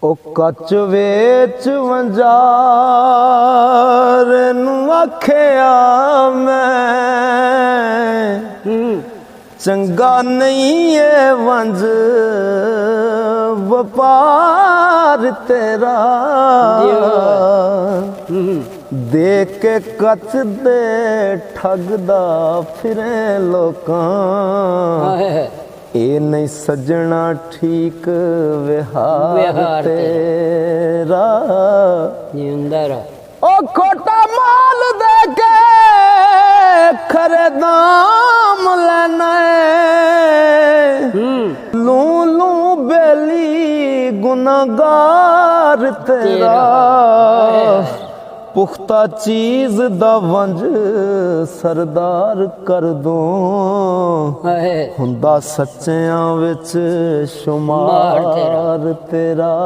ओ कच वेच वंजार नू आखिया मैं चंगा नहीं है वंज व्यापार तेरा देख के कच दे ठगदा फिरे लोकां ए नहीं सजना ठीक विहार तेरा ओ खोटा माल दे के खरे दाम लेना लू लू बेली गुनागार तेरा पुख्ता चीज दा वंज सरदार कर दूं हुंदा सच्चियां विच शुमार तेरा।